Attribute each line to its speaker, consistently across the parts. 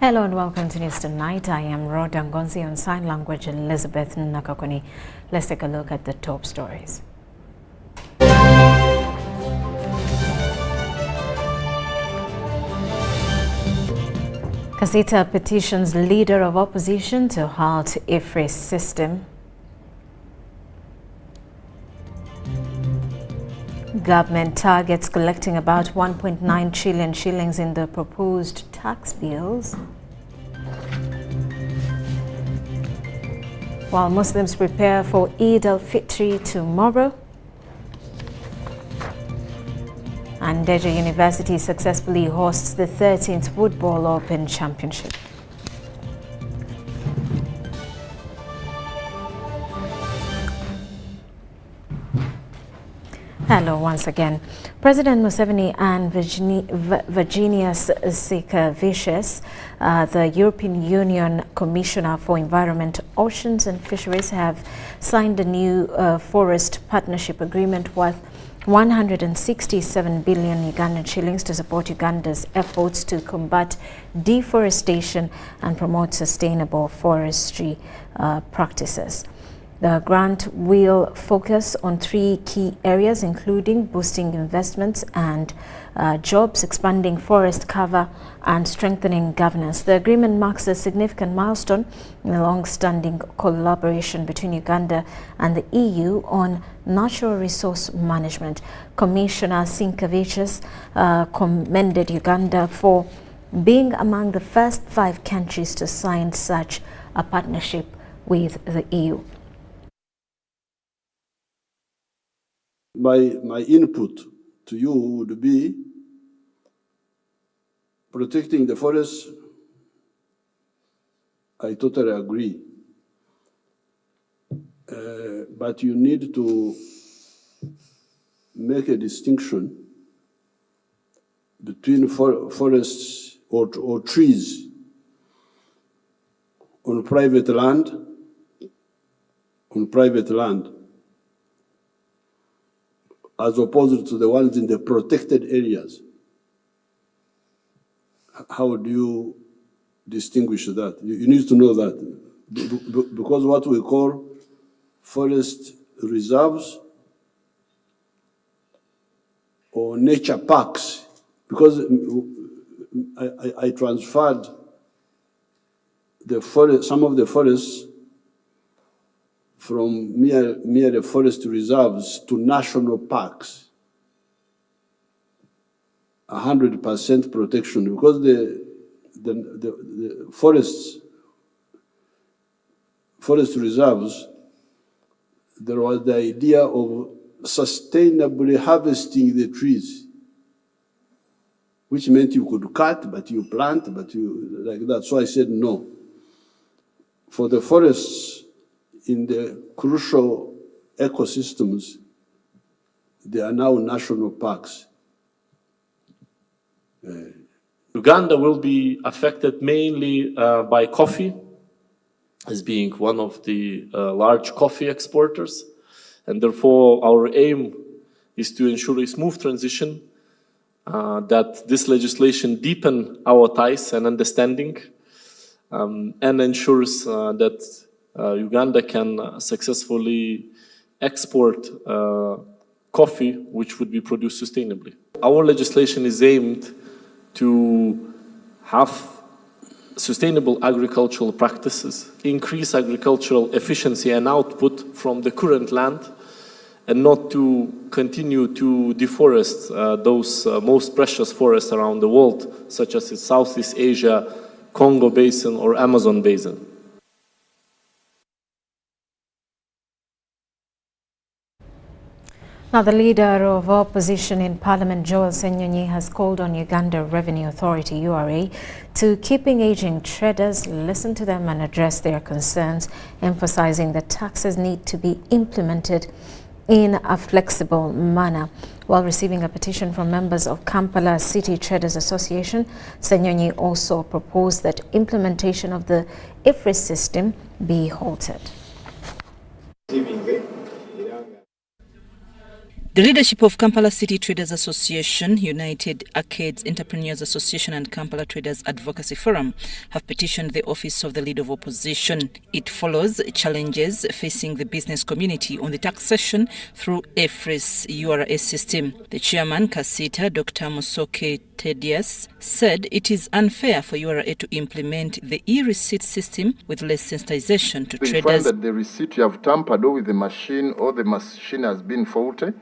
Speaker 1: Hello and welcome to News Tonight. I am Rhoda Ngonzi, on sign language Elizabeth Nakakoni. Let's take a look at the top stories. Kasita petitions leader of opposition to halt IFRI system. Government targets collecting about 1.9 trillion shillings in the proposed tax bills. While Muslims prepare for Eid al-Fitr tomorrow. And Deja University successfully hosts the 13th Football Open Championship. Hello once again. President Museveni and Virginia Sika-Vicious, the European Union Commissioner for Environment, Oceans and Fisheries, have signed a new forest partnership agreement worth 167 billion Ugandan shillings to support Uganda's efforts to combat deforestation and promote sustainable forestry practices. The grant will focus on three key areas, including boosting investments and jobs, expanding forest cover, and strengthening governance. The agreement marks a significant milestone in a long-standing collaboration between Uganda and the EU on natural resource management. Commissioner Sika-Vicious commended Uganda for being among the first 5 countries to sign such a partnership with the EU.
Speaker 2: My input to you would be protecting the forest. I totally agree. But you need to make a distinction between forests or trees on private land, as opposed to the ones in the protected areas. How do you distinguish that? You need to know that. Because what we call forest reserves or nature parks, because I transferred the forest, some of the forests from mere forest reserves to national parks, 100% protection, because the forest reserves, there was the idea of sustainably harvesting the trees, which meant you could cut, but you plant, but you like that. So I said no. For the forests in the crucial ecosystems, they are now national parks.
Speaker 3: Uganda will be affected mainly by coffee, as being one of the large coffee exporters. And therefore, our aim is to ensure a smooth transition, that this legislation deepen our ties and understanding, and ensures that Uganda can successfully export coffee which would be produced sustainably. Our legislation is aimed to have sustainable agricultural practices, increase agricultural efficiency and output from the current land, and not to continue to deforest those most precious forests around the world, such as in Southeast Asia, Congo Basin or Amazon Basin.
Speaker 1: Now, the leader of opposition in Parliament, Joel Senyonyi, has called on Uganda Revenue Authority, URA, to keep engaging traders, listen to them and address their concerns, emphasizing that taxes need to be implemented in a flexible manner. While receiving a petition from members of Kampala City Traders Association, Senyonyi also proposed that implementation of the IFRI system be halted.
Speaker 4: The leadership of Kampala City Traders Association, United Arcades Entrepreneurs Association and Kampala Traders Advocacy Forum have petitioned the office of the Leader of Opposition. It follows challenges facing the business community on the taxation through EFRIS URA system. The chairman, Kasita, Dr. Musoke Tedias, said it is unfair for URA to implement the e-receipt system with less sensitization to traders.
Speaker 5: They find that the receipt you have tampered with the machine or the machine has been faulty.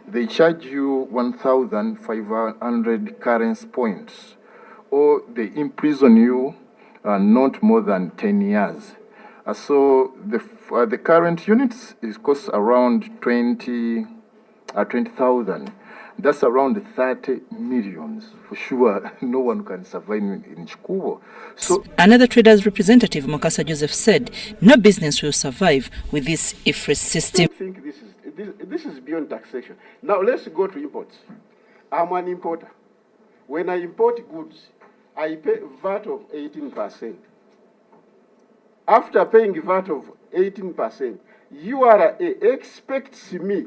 Speaker 5: They charge you 1,500 currency points, or they imprison you not more than 10 years. So the current units costs around 20,000. That's around 30 millions. For sure, no one can survive in Chikubo. So
Speaker 4: another traders representative, Mokasa Joseph, said no business will survive with this IFRS system.
Speaker 6: I think this is beyond taxation. Now let's go to imports. I'm an importer. When I import goods, I pay VAT of 18%. After paying VAT of 18%, URA expects me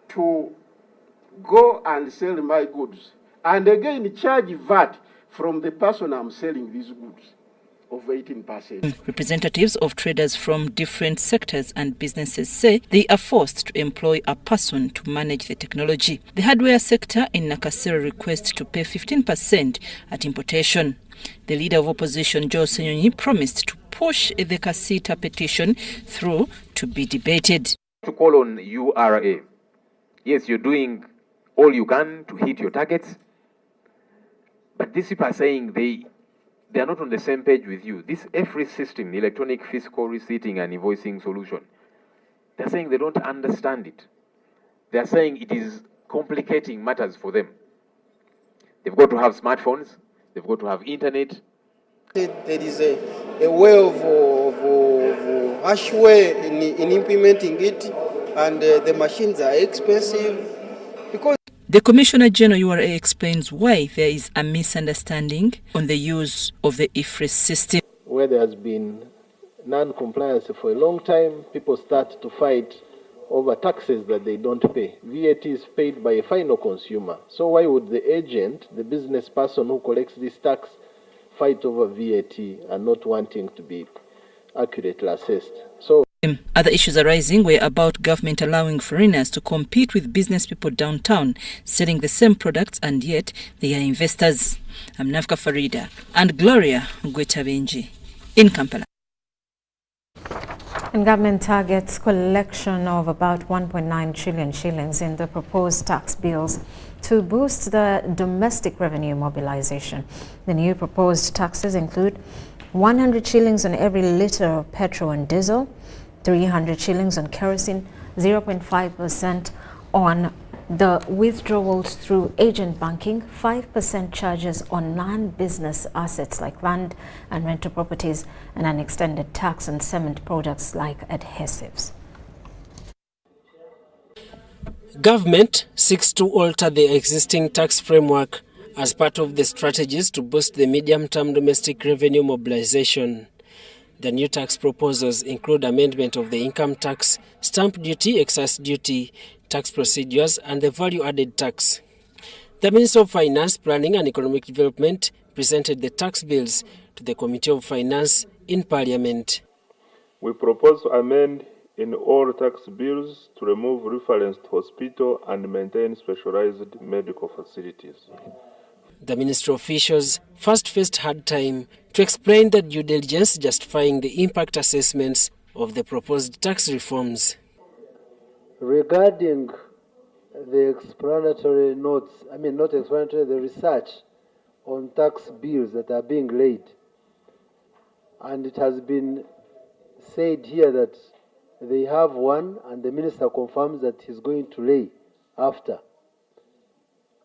Speaker 6: to go and sell my goods and again charge VAT from the person I'm selling these goods of 18%.
Speaker 4: Representatives of traders from different sectors and businesses say they are forced to employ a person to manage the technology. The hardware sector in Nakasero requests to pay 15% at importation. The leader of opposition, Joe Senyonyi, promised to push the Kasita petition through to be debated.
Speaker 7: To call on URA. Yes, you're doing all you can to hit your targets, but these people are saying they are not on the same page with you. This EFRIS system, the electronic fiscal receipting and invoicing solution, they're saying they don't understand it. They're saying it is complicating matters for them. They've got to have smartphones, they've got to have internet.
Speaker 8: There is a way of harsh way in implementing it, and the machines are expensive. Because
Speaker 4: the Commissioner General URA explains why there is a misunderstanding on the use of the IFRIS system.
Speaker 9: Where there has been non-compliance for a long time, people start to fight over taxes that they don't pay. VAT is paid by a final consumer. So why would the agent, the business person who collects this tax, fight over VAT and not wanting to be accurately assessed? So
Speaker 4: other issues arising were about government allowing foreigners to compete with business people downtown, selling the same products, and yet they are investors. I'm Nafka Farida and Gloria Gwetabenji in Kampala.
Speaker 1: And government targets collection of about 1.9 trillion shillings in the proposed tax bills to boost the domestic revenue mobilization. The new proposed taxes include 100 shillings on every litre of petrol and diesel, 300 shillings on kerosene, 0.5% on the withdrawals through agent banking, 5% charges on non-business assets like land and rental properties, and an extended tax on cement products like adhesives.
Speaker 10: Government seeks to alter the existing tax framework as part of the strategies to boost the medium-term domestic revenue mobilization. The new tax proposals include amendment of the income tax, stamp duty, excise duty, tax procedures, and the value-added tax. The Minister of Finance, Planning and Economic Development presented the tax bills to the Committee of Finance in Parliament.
Speaker 11: We propose to amend in all tax bills to remove reference to hospital and maintain specialized medical facilities.
Speaker 10: The ministry officials first faced hard time to explain the due diligence justifying the impact assessments of the proposed tax reforms.
Speaker 9: regarding the explanatory notes, not explanatory, the research on tax bills that are being laid, and it has been said here that they have one and the minister confirms that he's going to lay after.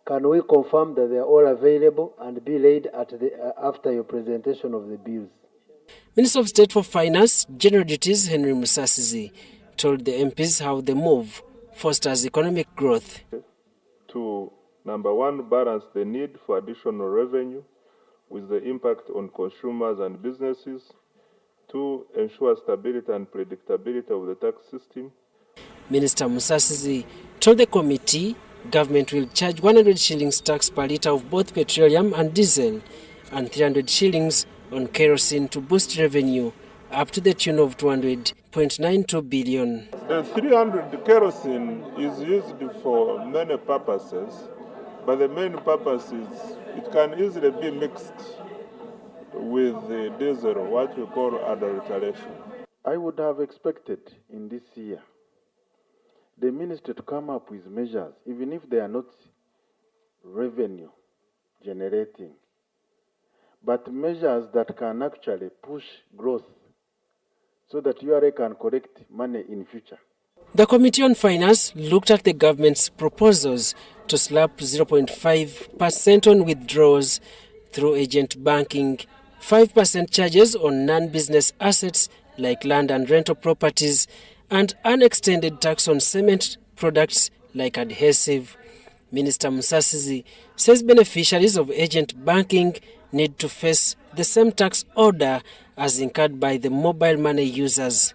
Speaker 9: Can we confirm that they are all available and be laid at after your presentation of the bills?
Speaker 10: Minister of State for Finance, General Duties Henry Musasizi, told the MPs how the move fosters economic growth.
Speaker 11: To, number one, balance the need for additional revenue with the impact on consumers and businesses. To ensure stability and predictability of the tax system.
Speaker 10: Minister Musasizi told the committee government will charge 100 shillings tax per litre of both petroleum and diesel and 300 shillings on kerosene to boost revenue up to the tune of 200.92 billion.
Speaker 11: The 300 kerosene is used for many purposes, but the main purpose is it can easily be mixed with the diesel, what we call adulteration.
Speaker 12: I would have expected in this year the ministry to come up with measures, even if they are not revenue generating, but measures that can actually push growth so that URA can collect money in future.
Speaker 10: The Committee on Finance looked at the government's proposals to slap 0.5% on withdrawals through agent banking, 5% charges on non-business assets like land and rental properties, and unextended tax on cement products like adhesive. Minister Musasizi says beneficiaries of agent banking need to face the same tax order as incurred by the mobile money users.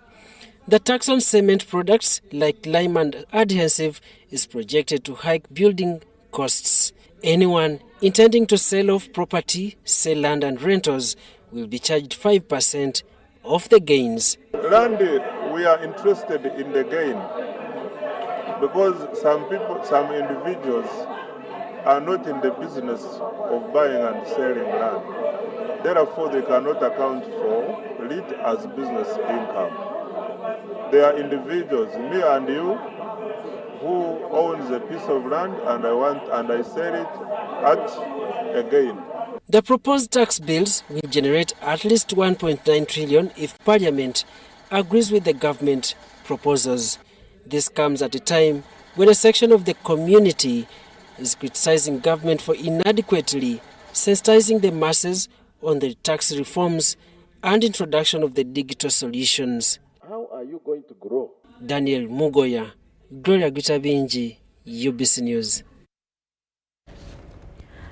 Speaker 10: The tax on cement products like lime and adhesive is projected to hike building costs. Anyone intending to sell off property, sell land and rentals will be charged 5% of the gains.
Speaker 11: Land, we are interested in the gain because some individuals are not in the business of buying and selling land. Therefore, they cannot account for it as business income. They are individuals, me and you, who owns a piece of land and I sell it at a gain.
Speaker 10: The proposed tax bills will generate at least 1.9 trillion if Parliament agrees with the government proposals. This comes at a time when a section of the community is criticizing government for inadequately sensitizing the masses on the tax reforms and introduction of the digital solutions.
Speaker 12: How are you going to grow?
Speaker 10: Daniel Mugoya, Gloria Gitabinji, UBC News.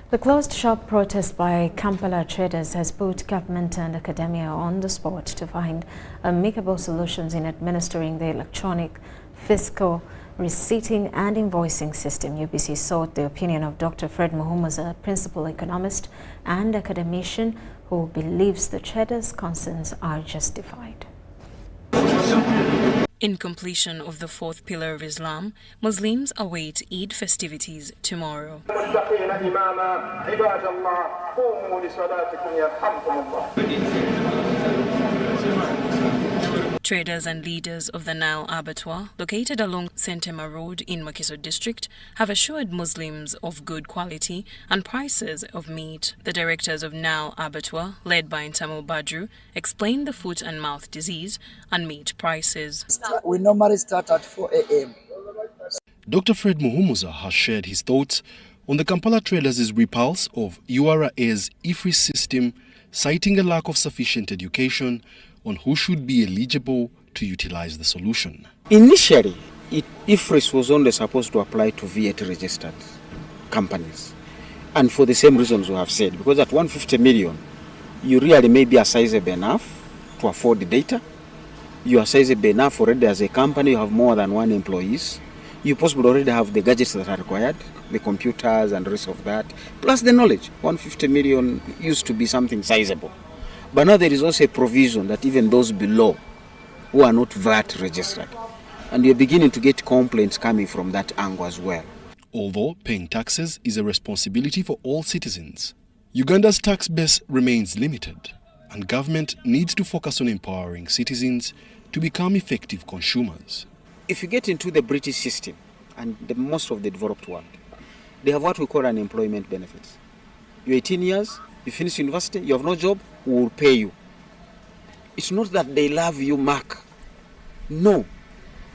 Speaker 1: The closed shop protest by Kampala traders has put government and academia on the spot to find amicable solutions in administering the electronic fiscal receipting and invoicing system. UBC sought the opinion of Dr. Fred Muhumuza, principal economist and academician, who believes the traders' concerns are justified.
Speaker 13: In completion of the fourth pillar of Islam, Muslims await Eid festivities tomorrow. Traders and leaders of the Nile Abattoir, located along Sentema Road in Makiso district, have assured Muslims of good quality and prices of meat. The directors of Nile Abattoir, led by Ntamo Badru, explained the foot and mouth disease and meat prices.
Speaker 14: We normally start at 4 a.m.
Speaker 15: Dr. Fred Muhumuza has shared his thoughts on the Kampala traders' repulse of URA's IFRI system, citing a lack of sufficient education on who should be eligible to utilize the solution.
Speaker 16: Initially, IFRIS was only supposed to apply to VAT registered companies. And for the same reasons we have said, because at 150 million, you really may be sizable enough to afford the data. You are sizable enough already as a company, you have more than one employees. You possibly already have the gadgets that are required, the computers and the rest of that, plus the knowledge. 150 million used to be something sizable. But now there is also a provision that even those below who are not VAT registered, and you're beginning to get complaints coming from that angle as well.
Speaker 15: Although paying taxes is a responsibility for all citizens, Uganda's tax base remains limited, and government needs to focus on empowering citizens to become effective consumers.
Speaker 16: If you get into the British system and most of the developed world, they have what we call unemployment benefits. You're 18 years, you finish university, you have no job, we will pay you. It's not that they love you, Mark. No,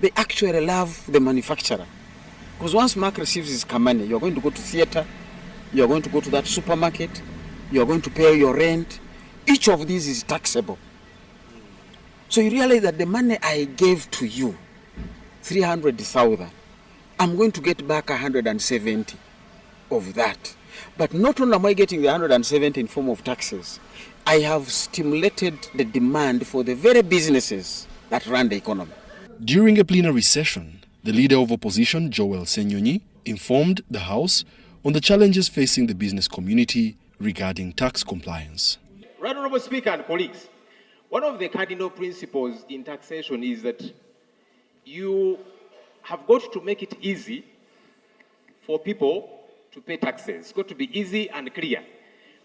Speaker 16: they actually love the manufacturer. Because once Mark receives his money, you're going to go to theater, you're going to go to that supermarket, you're going to pay your rent. Each of these is taxable. So you realize that the money I gave to you, 300,000, I'm going to get back 170 of that. But not only am I getting the 170 in form of taxes, I have stimulated the demand for the very businesses that run the economy.
Speaker 15: During a plenary session, The Leader of Opposition, Joel Senyonyi, informed the House on the challenges facing the business community regarding tax compliance.
Speaker 7: Right, Honorable Speaker and colleagues, one of the cardinal principles in taxation is that you have got to make it easy for people to pay taxes. It's got to be easy and clear.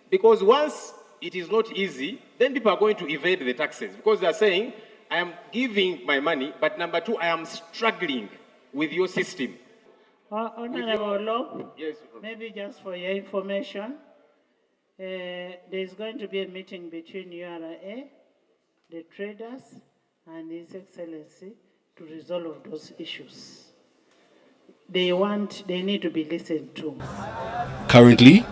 Speaker 7: Because once it is not easy, then people are going to evade the taxes because they are saying, I am giving my money, but number two, I am struggling with your system.
Speaker 17: Honorable Law,
Speaker 7: yes,
Speaker 17: maybe just for your information, there is going to be a meeting between URA, the traders, and His Excellency to resolve those issues. They need to be listened to.
Speaker 15: Currently,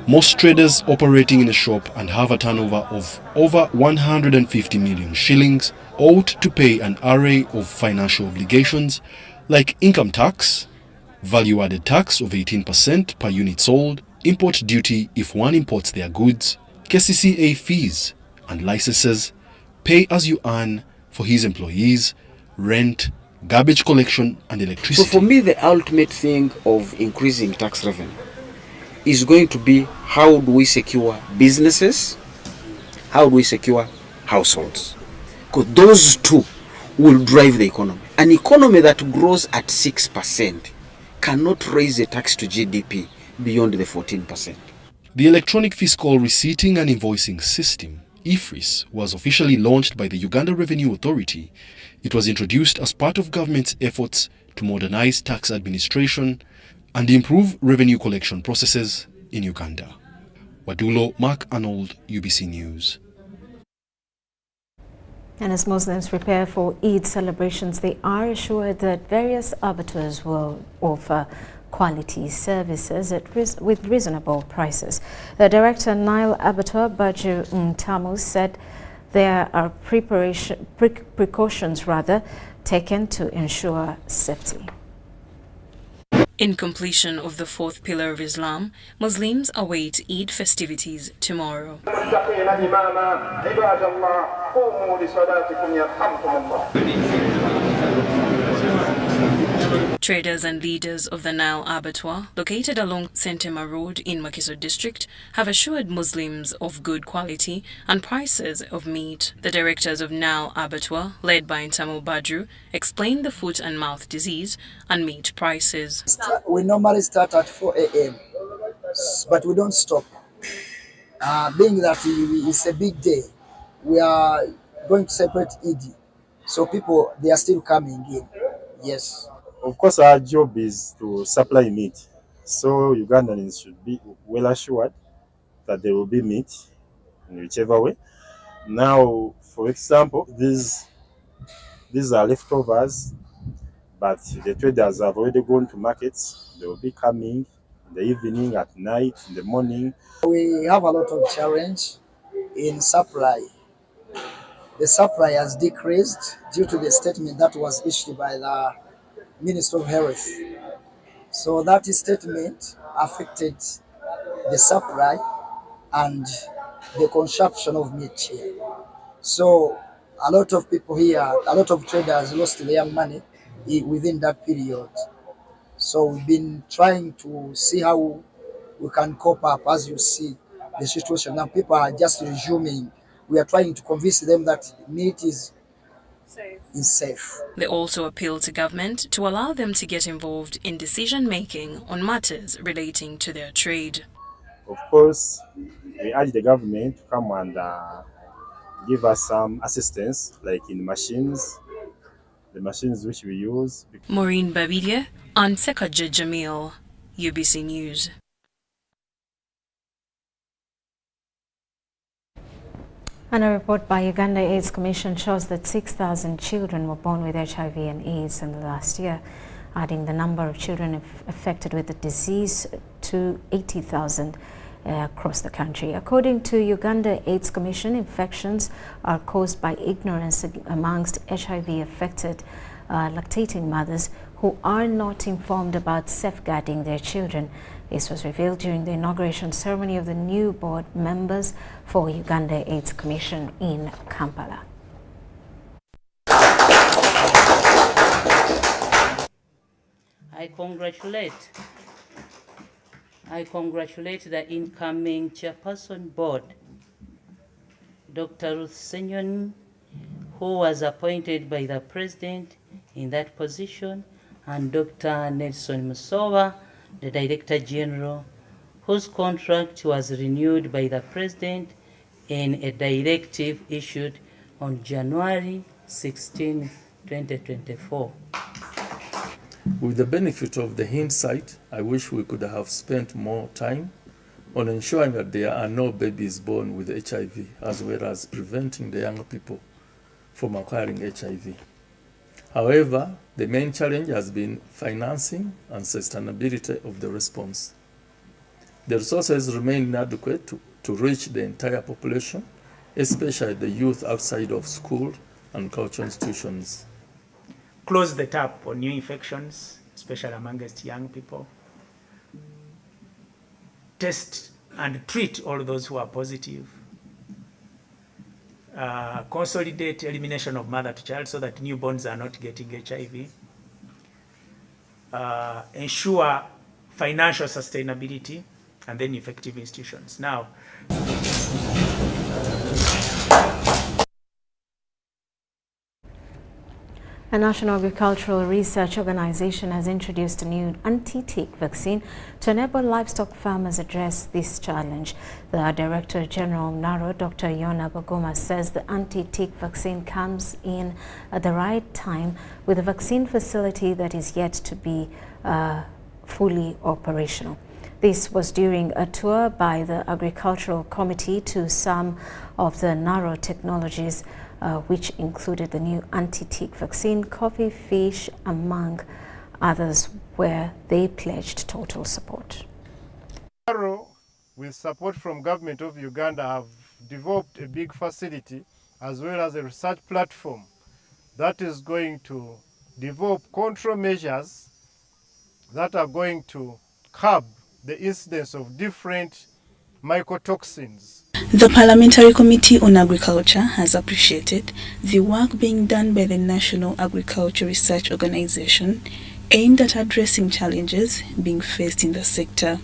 Speaker 15: most traders operating in a shop and have a turnover of over 150 million shillings ought to pay an array of financial obligations like income tax, value-added tax of 18% per unit sold, import duty if one imports their goods, KCCA fees and licenses, pay as you earn for his employees, rent, garbage collection and electricity.
Speaker 16: So for me, the ultimate thing of increasing tax revenue is going to be how do we secure businesses, how do we secure households? Because those two will drive the economy. An economy that grows at 6% cannot raise the tax to GDP beyond the 14%.
Speaker 15: The Electronic Fiscal Receipting and Invoicing System, IFRIS, was officially launched by the Uganda Revenue Authority. It was introduced as part of government's efforts to modernize tax administration and improve revenue collection processes in Uganda. Wadulo Mark Arnold, UBC News.
Speaker 1: And as Muslims prepare for Eid celebrations, they are assured that various abattoirs will offer quality services with reasonable prices. The director, Nile Abattoir, Baju Ntamu, said there are precautions taken to ensure safety.
Speaker 13: In completion of the fourth pillar of Islam, Muslims await Eid festivities tomorrow. Traders and leaders of the Nile Abattoir, located along Sentema Road in Makiso District, have assured Muslims of good quality and prices of meat. The directors of Nile Abattoir, led by Ntamu Badru, explained the foot and mouth disease and meat prices.
Speaker 14: We normally start at 4 a.m., but we don't stop. Being that it's a big day, we are going to celebrate Eid. So people, they are still coming in. Yes.
Speaker 18: Of course, our job is to supply meat. So Ugandans should be well assured that there will be meat in whichever way. Now, for example, these are leftovers, but the traders have already gone to markets. They will be coming in the evening, at night, in the morning.
Speaker 14: We have a lot of challenge in supply. The supply has decreased due to the statement that was issued by the Minister of Health. So that statement affected the supply and the consumption of meat here. So a lot of people here, a lot of traders lost their money within that period. So we've been trying to see how we can cope up. As you see the situation now, people are just resuming. We are trying to convince them that meat is safe.
Speaker 13: They also appeal to government to allow them to get involved in decision-making on matters relating to their trade.
Speaker 18: Of course, we urge the government to come and give us some assistance, like in machines, the machines which we use.
Speaker 13: Maureen Babidia and Sekaja Jamil, UBC News.
Speaker 1: And a report by Uganda-AIDS Commission shows that 6,000 children were born with HIV and AIDS in the last year, adding the number of children affected with the disease to 80,000 across the country. According to Uganda-AIDS Commission, infections are caused by ignorance amongst HIV-affected lactating mothers who are not informed about safeguarding their children. This was revealed during the inauguration ceremony of the new board members for Uganda-AIDS Commission in Kampala.
Speaker 19: I congratulate the incoming chairperson board, Dr. Ruth Senyon, who was appointed by the president in that position, and Dr. Nelson Musova, the Director General, whose contract was renewed by the president in a directive issued on January 16, 2024.
Speaker 20: With the benefit of the hindsight, I wish we could have spent more time on ensuring that there are no babies born with HIV, as well as preventing the young people from acquiring HIV. However, the main challenge has been financing and sustainability of the response. The resources remain inadequate to reach the entire population, especially the youth outside of school and cultural institutions.
Speaker 21: Close the tap on new infections, especially amongst young people. Test and treat all those who are positive. Consolidate elimination of mother to child so that newborns are not getting HIV. Ensure financial sustainability, and then effective institutions. Now,
Speaker 1: a National Agricultural Research Organization has introduced a new anti-tick vaccine to enable livestock farmers address this challenge. The Director General of NARO, Dr. Yona Baguma, says the anti-tick vaccine comes in at the right time with a vaccine facility that is yet to be fully operational. This was during a tour by the Agricultural Committee to some of the NARO technologies, which included the new anti-tick vaccine, coffee, fish, among others, where they pledged total support.
Speaker 22: NARO, with support from Government of Uganda, have developed a big facility as well as a research platform that is going to develop control measures that are going to curb the incidence of different mycotoxins.
Speaker 23: The Parliamentary Committee on Agriculture has appreciated the work being done by the National Agriculture Research Organization aimed at addressing challenges being faced in the sector.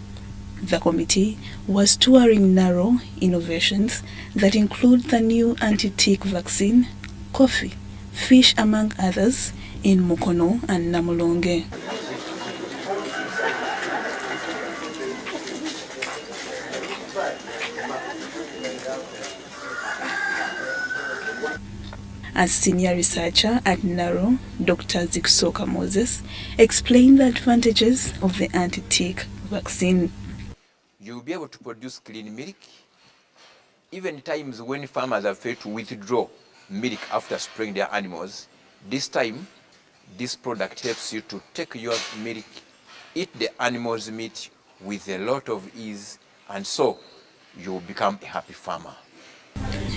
Speaker 23: The committee was touring NARO innovations that include the new anti-tick vaccine, coffee, fish among others in Mukono and Namulonge. As senior researcher at NARO, Dr. Zikusoka Moses explained the advantages of the anti-tick vaccine.
Speaker 24: You'll be able to produce clean milk, even times when farmers have failed to withdraw milk after spraying their animals. This time, this product helps you to take your milk, eat the animal's meat with a lot of ease, and so you will become a happy farmer.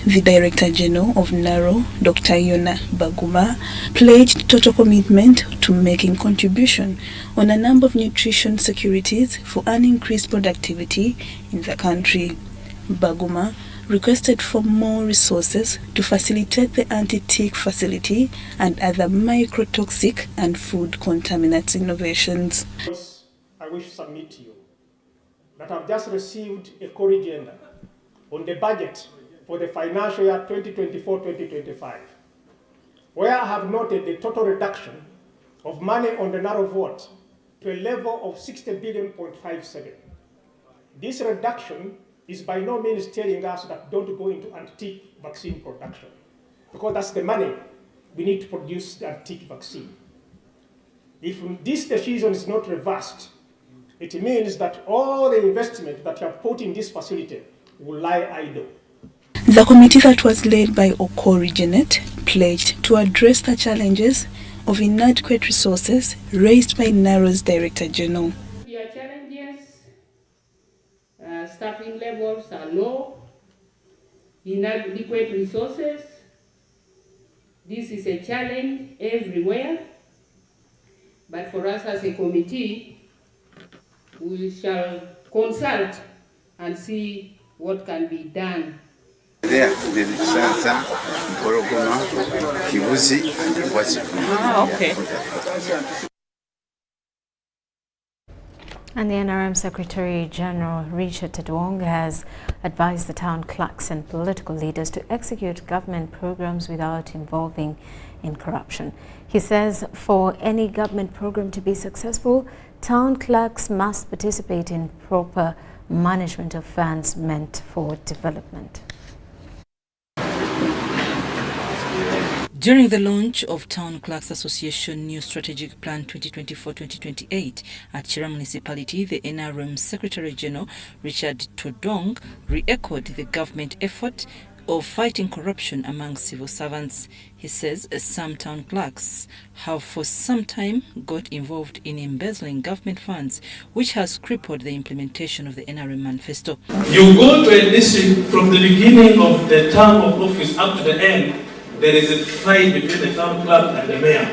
Speaker 23: The Director General of NARO, Dr. Yona Baguma, pledged total commitment to making contribution on a number of nutrition securities for an increased productivity in the country. Baguma requested for more resources to facilitate the anti-tick facility and other microtoxic and food contaminants innovations.
Speaker 21: I wish to submit to you that I've just received a core agenda on the budget for the financial year 2024-2025, where I have noted the total reduction of money on the NARO vote to a level of 60.57 billion. This reduction is by no means telling us that don't go into anti-tick vaccine production, because that's the money we need to produce the anti-tick vaccine. If this decision is not reversed, it means that all the investment that you have put in this facility will lie idle.
Speaker 23: The committee that was led by Okori Janet pledged to address the challenges of inadequate resources raised by NARO's Director General.
Speaker 25: There are challenges, staffing levels are low, inadequate resources. This is a challenge everywhere, but for us as a committee, we shall consult and see what can be done.
Speaker 26: There, the Sansa, Borogoma, Kibuzi, and Iwachi.
Speaker 25: Okay.
Speaker 1: And the NRM Secretary General Richard Tedwong has advised the town clerks and political leaders to execute government programs without involving in corruption. He says for any government program to be successful, town clerks must participate in proper management of funds meant for development.
Speaker 2: During the launch of Town Clerks Association New Strategic Plan 2024-2028 at Chira Municipality, the NRM Secretary General Richard Tedwong re-echoed the government effort of fighting corruption among civil servants. He says some town clerks have for some time got involved in embezzling government funds, which has crippled the implementation of the NRM manifesto.
Speaker 3: You go to a district from the beginning of the term of office up to the end, there is a fight between the town clerk and the mayor.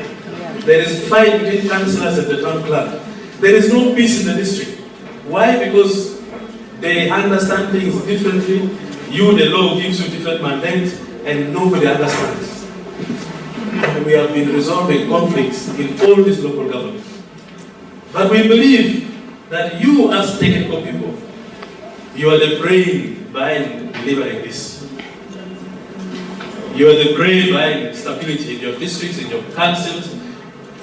Speaker 3: There is a fight between councillors and the town clerk. There is no peace in the district. Why? Because they understand things differently. The law gives you different mandates, and nobody understands. And we have been resolving conflicts in all these local governments. But we believe that you, as technical people, you are the brain behind delivering this. You are the brain behind stability in your districts, in your councils,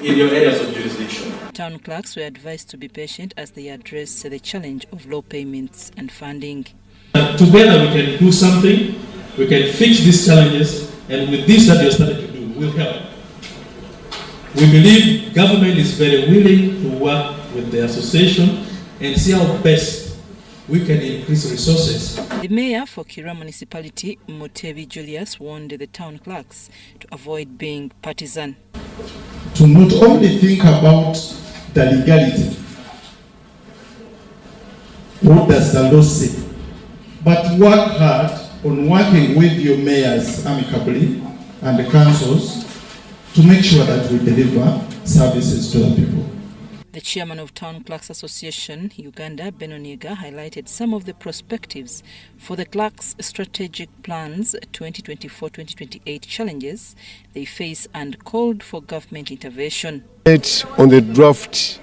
Speaker 3: in your areas of jurisdiction.
Speaker 2: Town clerks were advised to be patient as they address the challenge of low payments and funding.
Speaker 3: Together we can do something, we can fix these challenges, and with this that you're starting to do, will help. We believe government is very willing to work with the association and see how best we can increase resources.
Speaker 2: The mayor for Kira Municipality, Mutebi Julius, warned the town clerks to avoid being partisan.
Speaker 4: To not only think about the legality, what does the law say, but work hard on working with your mayors amicably and the councils to make sure that we deliver services to the people.
Speaker 2: The chairman of Town Clerks Association, Uganda, Benoniga, highlighted some of the perspectives for the clerks' strategic plans 2024-2028 challenges they face and called for government intervention.
Speaker 5: On the draft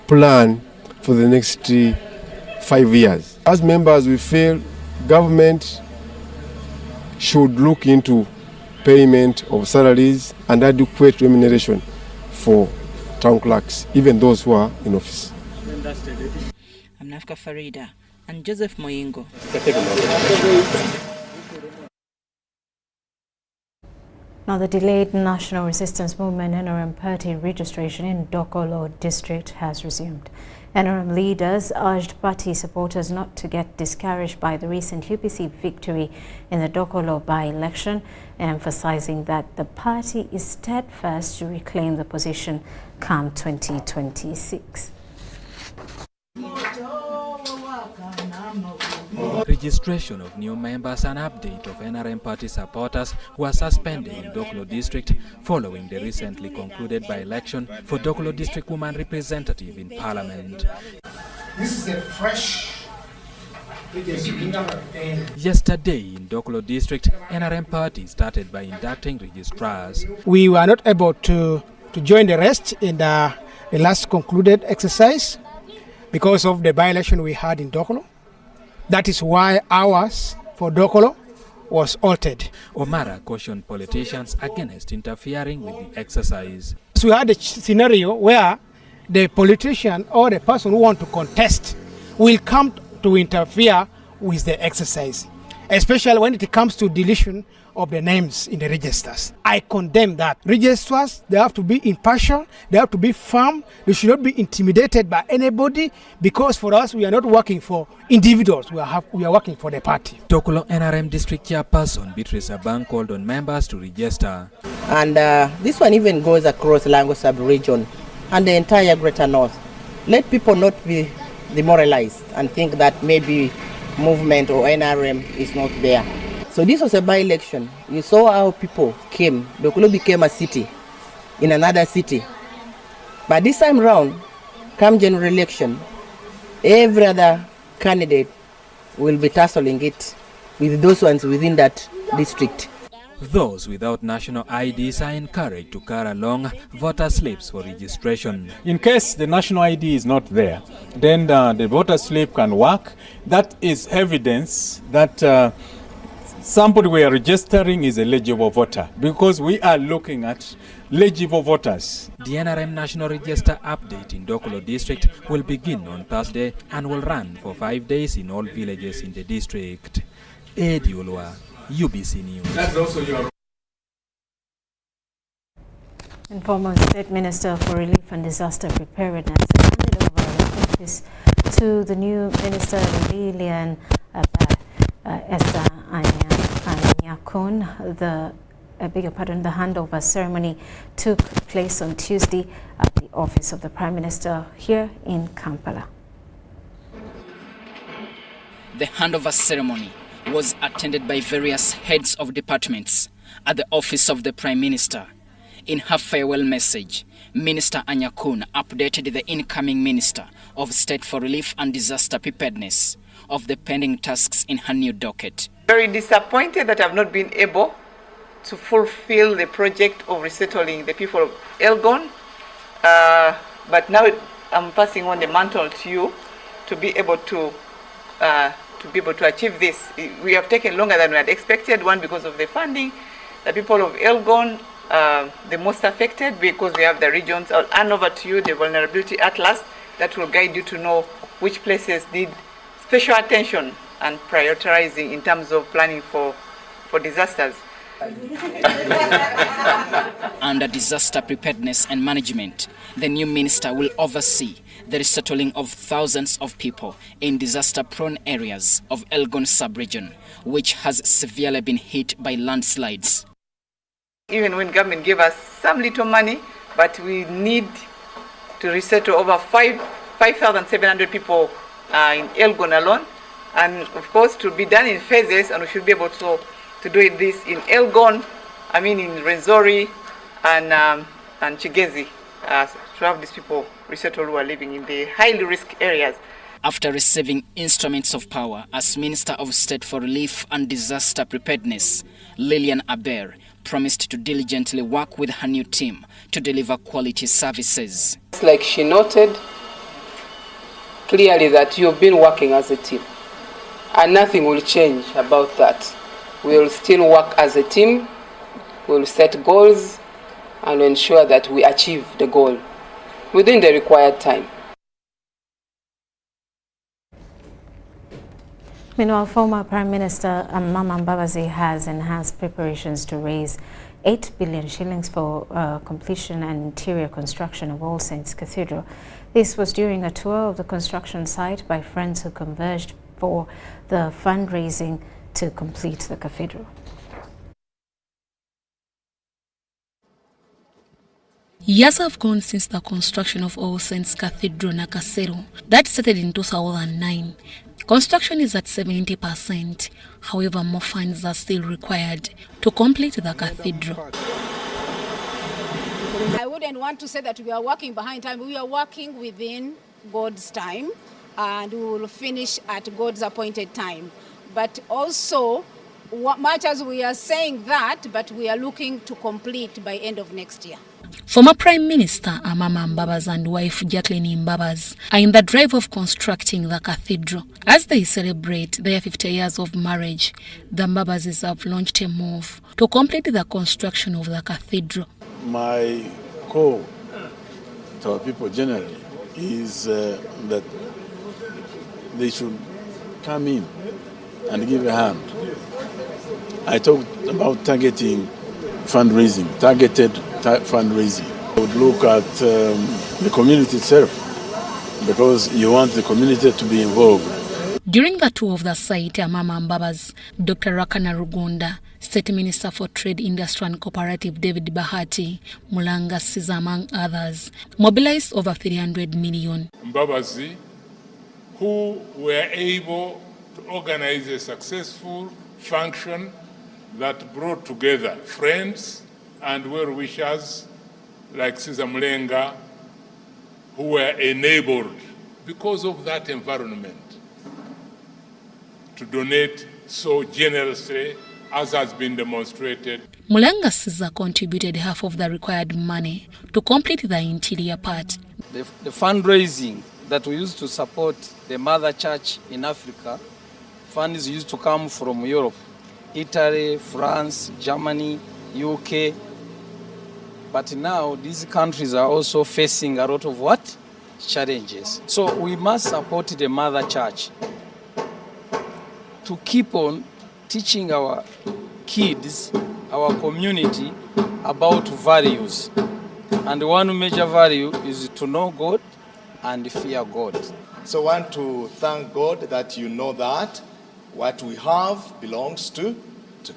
Speaker 5: plan for the next 5 years. As members, we feel government should look into payment of salaries and adequate remuneration for town clerks, even those who are in office.
Speaker 2: I'm Nafka Farida and Joseph Moyingo.
Speaker 1: Now, the delayed National Resistance Movement NRM party registration in Dokolo district has resumed. NRM leaders urged party supporters not to get discouraged by the recent UPC victory in the Dokolo by-election, emphasizing that the party is steadfast to reclaim the position come 2026.
Speaker 6: Registration of new members and update of NRM party supporters who are suspended in Dokolo district following the recently concluded by-election for Dokolo district woman representative in parliament.
Speaker 8: This is a fresh
Speaker 6: Yesterday in Dokolo district, NRM party started by inducting registrars.
Speaker 8: We were not able to join the rest in the last concluded exercise because of the by-election we had in Dokolo. That is why ours for Dokolo was altered.
Speaker 6: Omara cautioned politicians against interfering with the exercise.
Speaker 8: So we had a scenario where the politician or the person who want to contest will come to interfere with the exercise, especially when it comes to deletion of the names in the registers. I condemn that. Registrars, they have to be impartial, they have to be firm, they should not be intimidated by anybody, because for us, we are not working for individuals, we are working for the party.
Speaker 6: Dokolo NRM district chairperson Beatrice Abang called on members to register.
Speaker 27: And this one even goes across Lango sub-region and the entire Greater North. Let people not be demoralized and think that maybe movement or NRM is not there. So this was a by-election. You saw how people came. Dokolo became a city in another city. But this time round, come general election, every other candidate will be tussling it with those ones within that district.
Speaker 6: Those without national IDs are encouraged to carry along voter slips for registration.
Speaker 7: In case the national ID is not there, then the voter slip can work. That is evidence that somebody we are registering is a legible voter, because we are looking at legible voters.
Speaker 6: The NRM National Register update in Dokolo district will begin on Thursday and will run for 5 days in all villages in the district. Eddie Ulwa, UBC News.
Speaker 7: That's also your...
Speaker 1: And former State Minister for Relief and Disaster Preparedness handed over the office to the new Minister Lilian Esther Anyakun. The handover ceremony took place on Tuesday at the office of the Prime Minister here in Kampala.
Speaker 9: The handover ceremony was attended by various heads of departments at the office of the Prime Minister. In her farewell message, Minister Anyakun updated the incoming Minister of State for Relief and Disaster Preparedness of the pending tasks in her new docket.
Speaker 10: Very disappointed that I've not been able to fulfill the project of resettling the people of Elgon, but now I'm passing on the mantle to you to be able to achieve this. We have taken longer than we had expected. One, because of the funding. The people of Elgon, the most affected, because we have the regions. I'll hand over to you the vulnerability atlas that will guide you to know which places need special attention and prioritizing in terms of planning for disasters.
Speaker 9: Under disaster preparedness and management, the new minister will oversee the resettling of thousands of people in disaster-prone areas of Elgon sub-region, which has severely been hit by landslides.
Speaker 10: Even when government gave us some little money, but we need to resettle over 5,700 people in Elgon alone, and of course to be done in phases, and we should be able to do this in Elgon, in Renzori and Chigezi, to have these people resettled who are living in the highly risk areas.
Speaker 9: After receiving instruments of power as Minister of State for Relief and Disaster Preparedness, Lilian Aber promised to diligently work with her new team to deliver quality services.
Speaker 11: It's like she noted clearly that you've been working as a team, and nothing will change about that. We will still work as a team, we will set goals and ensure that we achieve the goal within the required time.
Speaker 1: Meanwhile, former Prime Minister Mama Mbabazi has enhanced preparations to raise 8 billion shillings for completion and interior construction of All Saints Cathedral. This was during a tour of the construction site by friends who converged for the fundraising to complete the cathedral.
Speaker 12: Years have gone since the construction of All Saints Cathedral Nakasero that started in 2009. Construction is at 70%. However, more funds are still required to complete the cathedral.
Speaker 16: I wouldn't want to say that we are working behind time. We are working within God's time, and we will finish at God's appointed time. But also, much as we are saying that, but we are looking to complete by end of next year.
Speaker 12: Former Prime Minister Amama Mbabazi and wife Jacqueline Mbabazi are in the drive of constructing the cathedral. As they celebrate their 50 years of marriage, the Mbabazis have launched a move to complete the construction of the cathedral.
Speaker 17: My call to our people generally is that they should come in and give a hand. I talked about targeting fundraising, targeted fundraising. I would look at the community itself, because you want the community to be involved.
Speaker 12: During the tour of the site, Amama Mbabazi, Dr. Rakana Rugunda, State Minister for Trade, Industry and Cooperative David Bahati, Mulanga Siza, among others, mobilized over 300 million.
Speaker 28: Mbabazi, who were able to organize a successful function that brought together friends and well-wishers like Siza Mulenga, who were enabled because of that environment to donate so generously, as has been demonstrated.
Speaker 12: Mulenga Caesar contributed half of the required money to complete the interior part.
Speaker 13: The fundraising that we used to support the mother church in Africa, funds used to come from Europe, Italy, France, Germany, UK. But now these countries are also facing a lot of what? Challenges. So we must support the mother church to keep on teaching our kids, our community about values. And one major value is to know God and fear God.
Speaker 14: So I want to thank God that you know that what we have belongs to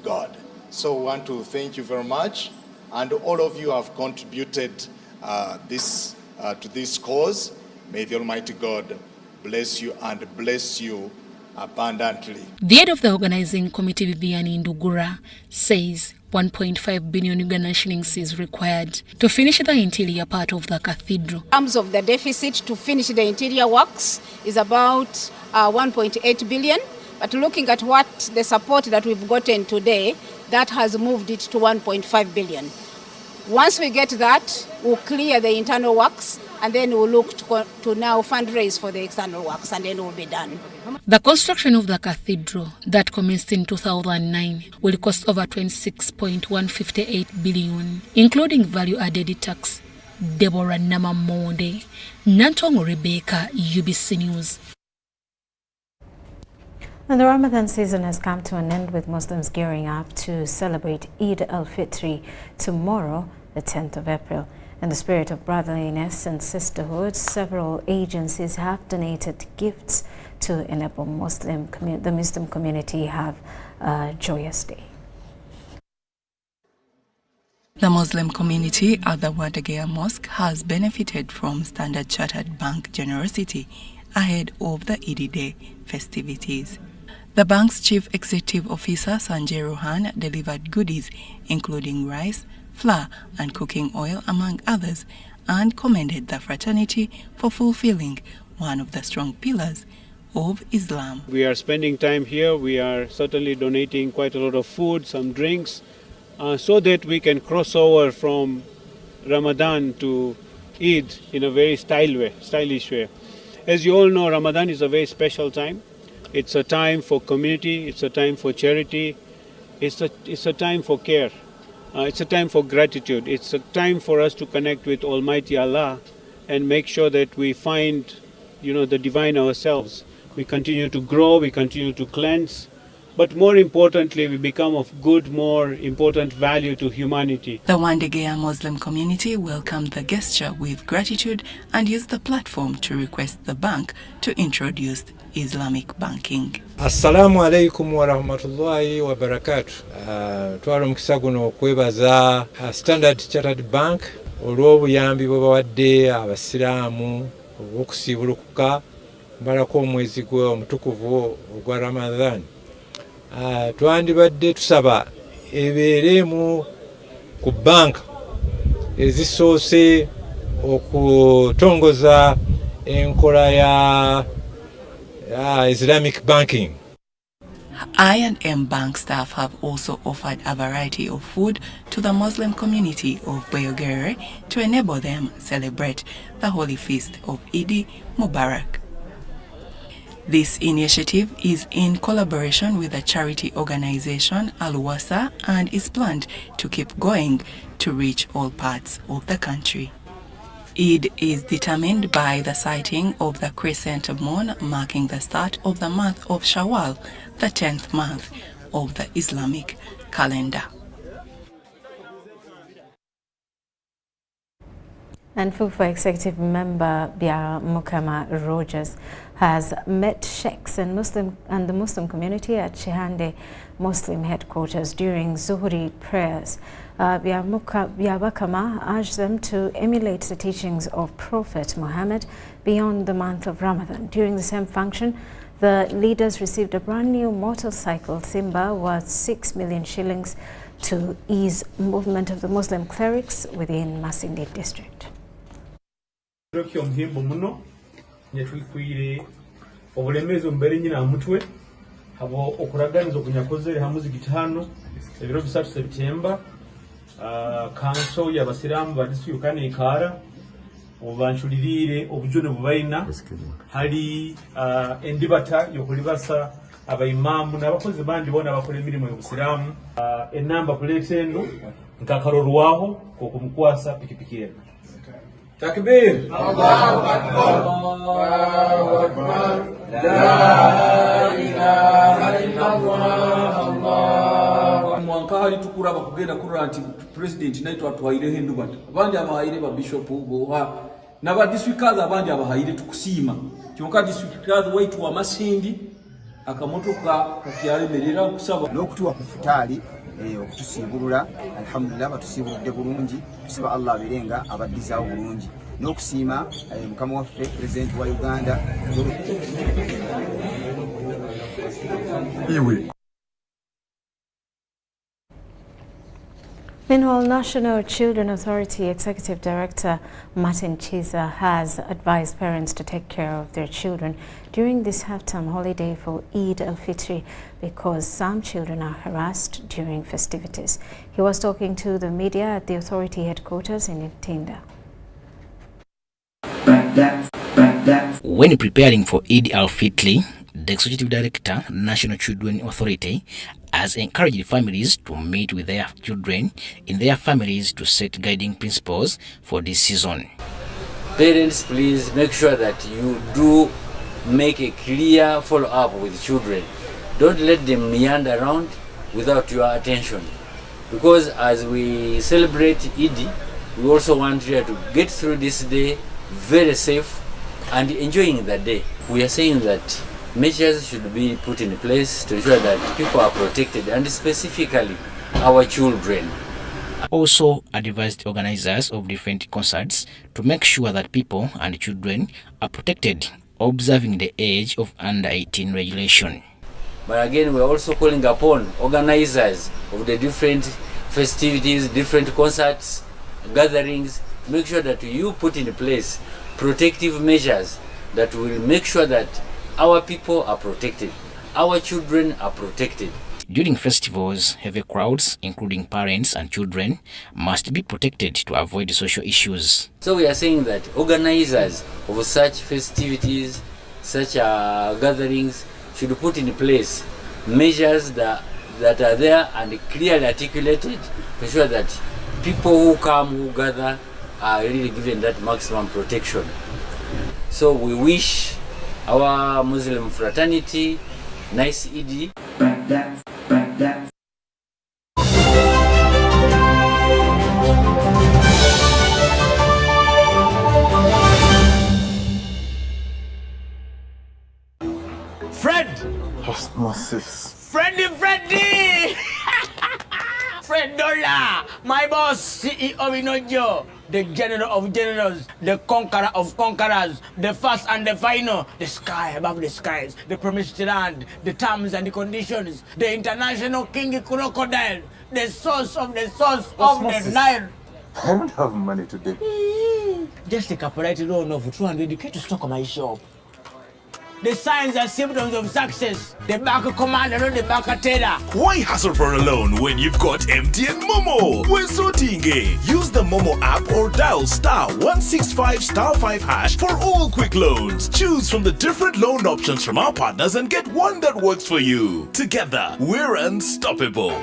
Speaker 14: God. So I want to thank you very much. And all of you have contributed to this cause. May the Almighty God bless you and bless you abundantly.
Speaker 12: The head of the organizing committee, Viviani Ndugura, says 1.5 billion Ugandan shillings is required to finish the interior part of the cathedral.
Speaker 16: In terms of the deficit to finish the interior works is about 1.8 billion. But looking at what the support that we've gotten today, that has moved it to 1.5 billion. Once we get that, we'll clear the internal works and then we'll look to now fundraise for the external works and then we'll be done.
Speaker 12: The construction of the cathedral that commenced in 2009 will cost over 26.158 billion, including value-added tax. Deborah Namamonde, Nantongo Rebecca, UBC News.
Speaker 1: And the Ramadan season has come to an end, with Muslims gearing up to celebrate Eid al-Fitr tomorrow, the 10th of April. In the spirit of brotherliness and sisterhood, several agencies have donated gifts to enable the Muslim community have a joyous day.
Speaker 15: The Muslim community at the Uganda-EU Mosque has benefited from Standard Chartered Bank generosity ahead of the Eid Day festivities. The bank's Chief Executive Officer, Sanjay Rohan, delivered goodies including rice, flour and cooking oil, among others, and commended the fraternity for fulfilling one of the strong pillars of Islam.
Speaker 18: We are spending time here. We are certainly donating quite a lot of food, some drinks, so that we can cross over from Ramadan to Eid in a very stylish way. As you all know, Ramadan is a very special time. It's a time for community, it's a time for charity, it's a time for care, it's a time for gratitude, it's a time for us to connect with Almighty Allah and make sure that we find, the divine ourselves. We continue to grow, we continue to cleanse, but more importantly, we become of good, more important value to humanity.
Speaker 15: The Uganda-EU Muslim community welcomed the gesture with gratitude and used the platform to request the bank to introduce Islamic banking.
Speaker 19: Assalamu alaikum wa rahmatullahi wa barakatuh. Twala mukisa guno okwebaza Standard Chartered Bank olw'obuyambi bwe bawadde abasiraamu obw'okusiibulukuka mbalako omwezi omutukuvu ogwa Ramadan. Twandibadde tusaba ebeeremu ku banka ezisoose okutongoza enkola ya Islamic banking.
Speaker 15: I&M Bank staff have also offered a variety of food to the Muslim community of Biomass to enable them celebrate the holy feast of Eid Mubarak. This initiative is in collaboration with the charity organization Al-Wasa and is planned to keep going to reach all parts of the country. Eid is determined by the sighting of the crescent moon, marking the start of the month of Shawwal, the 10th month of the Islamic calendar.
Speaker 1: And FUFA Executive Member Biomass Rogers has met sheikhs and the Muslim community at Chihande Muslim headquarters during Zuhri prayers. Biomass urged them to emulate the teachings of Prophet Muhammad beyond the month of Ramadan. During the same function, the leaders received a brand new motorcycle Simba worth 6 million shillings to ease movement of the Muslim clerics within Masindi district.
Speaker 20: Omuhimbo muno nyetwikwire obulemezo mbere nyina amutwe habo okuraganiza okunyakoze hamuzigiti hano ebiro bisatu September kanso y'abasiraamu badisiyuka n'ekaara obanchulirire obujune bubaina hali endibata yokulibasa abaimaamu n'abakozi bandi bona bakola emirimu y'obusiraamu enamba plate eno nkakarorwaho kokumukwasa pikipiki eno. Takbir! Allahu Akbar! Allahu Akbar! La ilaha illallah! Allah!
Speaker 3: Mwankali tukuraba kugenda kurura nti president naitwa atwaire endubata abandi abahaire ba bishop boha naba district abandi abahaire tukusiima kyonka district waitu wa Masindi akamotoka kakyalemerera okusaba
Speaker 4: n'okutuwa ku futaali okutusibulula alhamdulillah batusibuludde bulungi tusiba Allah aberenga abaddizawo bulungi n'okusiima mukama waffe president wa Uganda.
Speaker 1: Meanwhile, National Children Authority Executive Director Martin Chiza has advised parents to take care of their children during this half-term holiday for Eid al-Fitr because some children are harassed during festivities. He was talking to the media at the authority headquarters in Ntinda.
Speaker 9: When preparing for Eid al-Fitr, the Executive Director, National Children Authority, has encouraged families to meet with their children in their families to set guiding principles for this season.
Speaker 21: Parents, please make sure that you do make a clear follow-up with children. Don't let them meander around without your attention. Because as we celebrate Eid, we also want you to get through this day very safe and enjoying the day. We are saying that measures should be put in place to ensure that people are protected, and specifically our children.
Speaker 9: Also advised organizers of different concerts to make sure that people and children are protected, observing the age of under 18 regulation.
Speaker 21: But again, we are also calling upon organizers of the different festivities, different concerts, gatherings, make sure that you put in place protective measures that will make sure that our people are protected, our children are protected.
Speaker 9: During festivals, heavy crowds, including parents and children, must be protected to avoid social issues.
Speaker 21: So we are saying that organizers of such festivities, such gatherings, should put in place measures that are there and clearly articulated to ensure that people who come, who gather, are really given that maximum protection. So we wish our Muslim fraternity nice Eid.
Speaker 22: Fred!
Speaker 23: Osmosis.
Speaker 22: Freddy! Fred Dollar! My boss, CEO Inojo, the general of generals, the conqueror of conquerors, the first and the final, the sky above the skies, the promised land, the terms and the conditions, the international king crocodile, the source of the Nile.
Speaker 23: I don't have money today.
Speaker 22: Just take a polite loan of 200k to stock my shop. The signs and symptoms of success. The bank commander, not the bank teller.
Speaker 24: Why hassle for a loan when you've got MTN Momo? We're sorting it. Use the Momo app or dial *165*5# for all quick loans. Choose from the different loan options from our partners and get one that works for you. Together, we're unstoppable.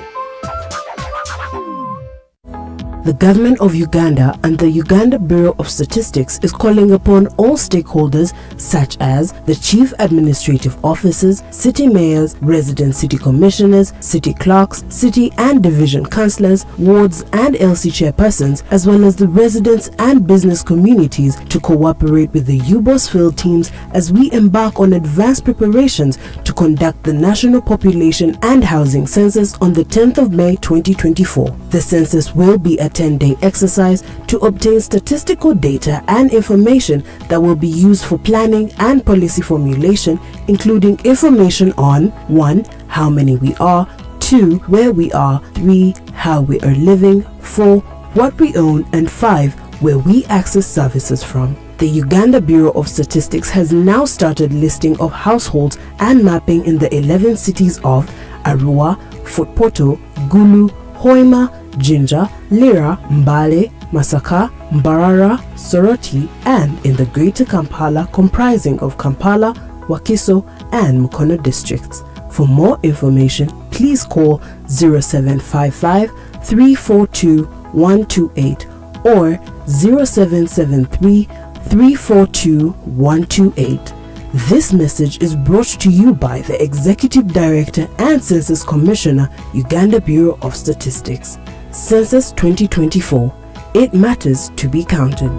Speaker 25: The government of Uganda and the Uganda Bureau of Statistics is calling upon all stakeholders such as the chief administrative officers, city mayors, resident city commissioners, city clerks, city and division councillors, wards and LC chairpersons, as well as the residents and business communities to cooperate with the UBOS field teams as we embark on advanced preparations to conduct the National Population and Housing Census on the 10th of May 2024. The census will be a 10-day exercise to obtain statistical data and information that will be used for planning and policy formulation, including information on 1. How many we are, 2. Where we are, 3. How we are living, 4. What we own, and 5. Where we access services from. The Uganda Bureau of Statistics has now started listing of households and mapping in the 11 cities of Arua, Fort Portal, Gulu, Hoima, Jinja, Lira, Mbale, Masaka, Mbarara, Soroti, and in the Greater Kampala comprising of Kampala, Wakiso, and Mukono districts. For more information, please call 0755 342 128 or 0773 342 128. This message is brought to you by the Executive Director and Census Commissioner, Uganda Bureau of Statistics. Census 2024. It matters to be counted.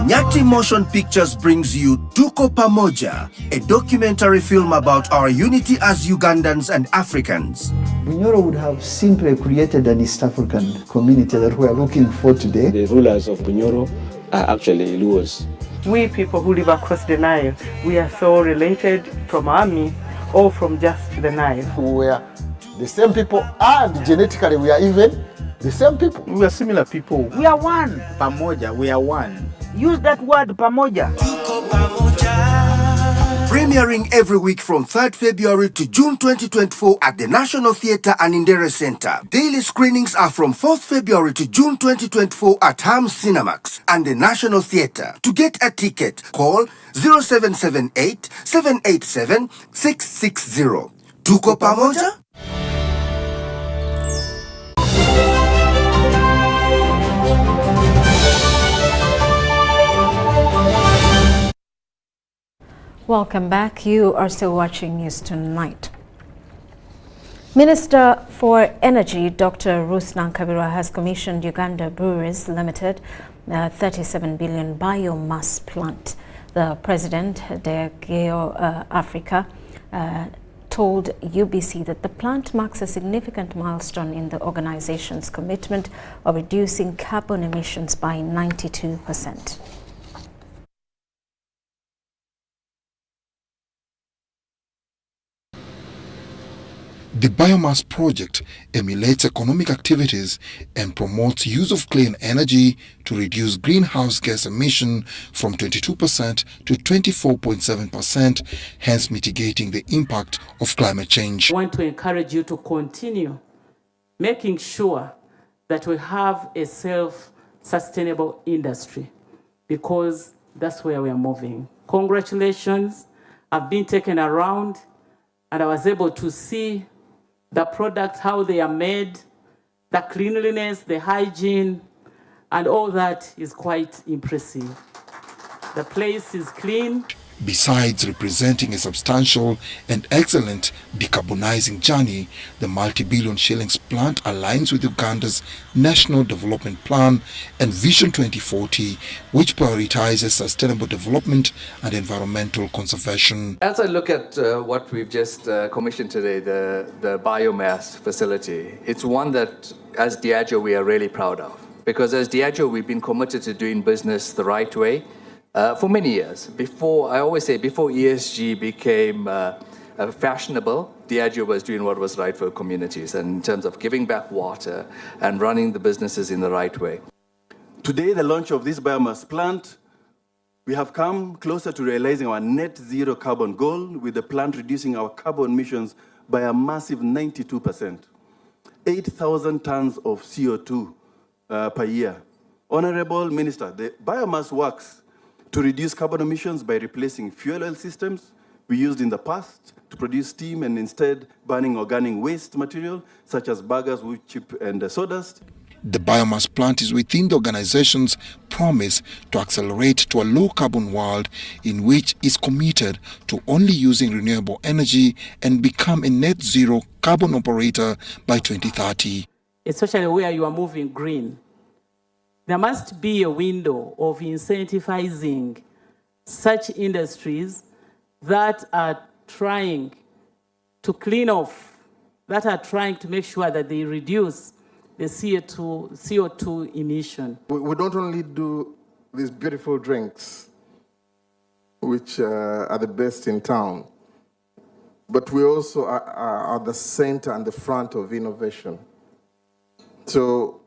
Speaker 2: Nyati Motion Pictures brings you Tuko Pamoja, a documentary film about our unity as Ugandans and Africans.
Speaker 5: Bunyoro would have simply created an East African community that we are looking for today.
Speaker 6: The rulers of Bunyoro are actually Luos.
Speaker 7: We people who live across the Nile, we are so related from army or from just the Nile.
Speaker 5: We are the same people and genetically we are even the same people.
Speaker 6: We are similar people.
Speaker 7: We are one.
Speaker 6: Pamoja, we are one.
Speaker 7: Use that word, pamoja.
Speaker 2: Premiering every week from 3rd February to June 2024 at the National Theatre and Indere Center. Daily screenings are from 4th February to June 2024 at Ham Cinemax and the National Theatre. To get a ticket, call 0778 787 660. Tuko Pamoja?
Speaker 1: Welcome back. You are still watching News Tonight. Minister for Energy, Dr. Ruth Nankabirwa, has commissioned Uganda Breweries Limited a 37 billion biomass plant. The president, Geo Africa, told UBC that the plant marks a significant milestone in the organization's commitment of reducing carbon emissions by 92%.
Speaker 8: The biomass project emulates economic activities and promotes use of clean energy to reduce greenhouse gas emission from 22% to 24.7%, hence mitigating the impact of climate change.
Speaker 7: I want to encourage you to continue making sure that we have a self-sustainable industry, because that's where we are moving. Congratulations. I've been taken around and I was able to see the products, how they are made, the cleanliness, the hygiene, and all that is quite impressive. The place is clean.
Speaker 8: Besides representing a substantial and excellent decarbonizing journey, the multi-billion shillings plant aligns with Uganda's National Development Plan and Vision 2040, which prioritizes sustainable development and environmental conservation.
Speaker 10: As I look at what we've just commissioned today, the biomass facility, it's one that, as Diageo, we are really proud of. Because as Diageo, we've been committed to doing business the right way, for many years. Before ESG became fashionable, Diageo was doing what was right for communities, and in terms of giving back water and running the businesses in the right way.
Speaker 26: Today, the launch of this biomass plant, we have come closer to realizing our net zero carbon goal, with the plant reducing our carbon emissions by a massive 92%. 8,000 tons of CO2 per year. Honorable Minister, the biomass works to reduce carbon emissions by replacing fuel oil systems we used in the past to produce steam and instead burning organic waste material such as burgers, wood chip, and sawdust.
Speaker 8: The biomass plant is within the organization's promise to accelerate to a low-carbon world in which it's committed to only using renewable energy and become a net zero carbon operator by 2030.
Speaker 7: Especially where you are moving green. There must be a window of incentivizing such industries that are trying to clean off, that are trying to make sure that they reduce the CO2 emission.
Speaker 27: We don't only do these beautiful drinks, which are the best in town, but we also are at the center and the front of innovation. So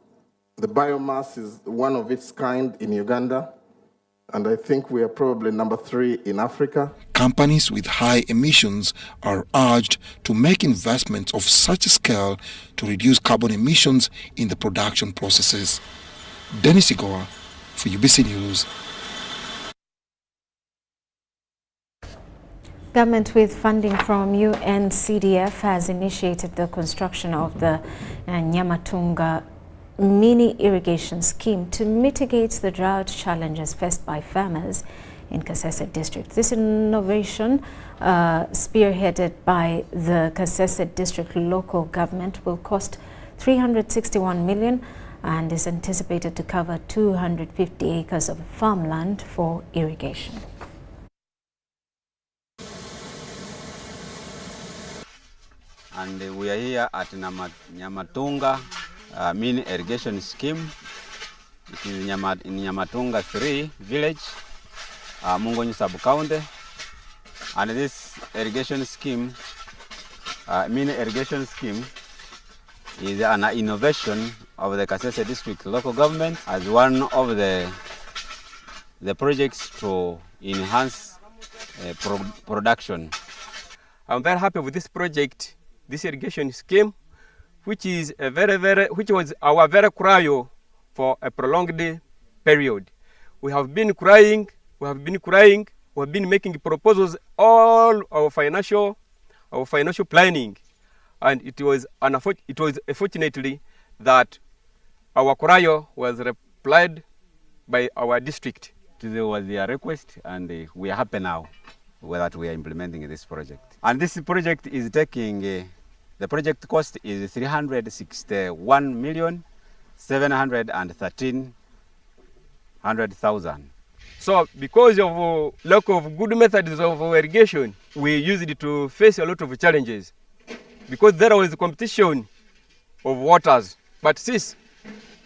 Speaker 27: the biomass is one of its kind in Uganda. And I think we are probably number 3 in Africa.
Speaker 8: Companies with high emissions are urged to make investments of such a scale to reduce carbon emissions in the production processes. Dennis Igoa for UBC News.
Speaker 1: Government, with funding from UNCDF, has initiated the construction of the Nyamatunga mini irrigation scheme to mitigate the drought challenges faced by farmers in Kasese district. This innovation, spearheaded by the Kasese district local government, will cost 361 million and is anticipated to cover 250 acres of farmland for irrigation.
Speaker 11: And we are here at Nyamatunga mini irrigation scheme. It is in Nyamatunga 3 village, Mungonyi sub-county. And this irrigation scheme, mini irrigation scheme, is an innovation of the Kasese district local government as one of the projects to enhance production.
Speaker 12: I'm very happy with this project, this irrigation scheme, which is which was our very cry for a prolonged period. We have been crying, we have been making proposals, all our financial planning, and it was fortunately that our cry was replied by our district.
Speaker 11: There was their request, and we are happy now that we are implementing this project. And this project is taking the project cost is 361,713,000.
Speaker 12: So because of lack of good methods of irrigation, we used it to face a lot of challenges because there was competition of waters. But since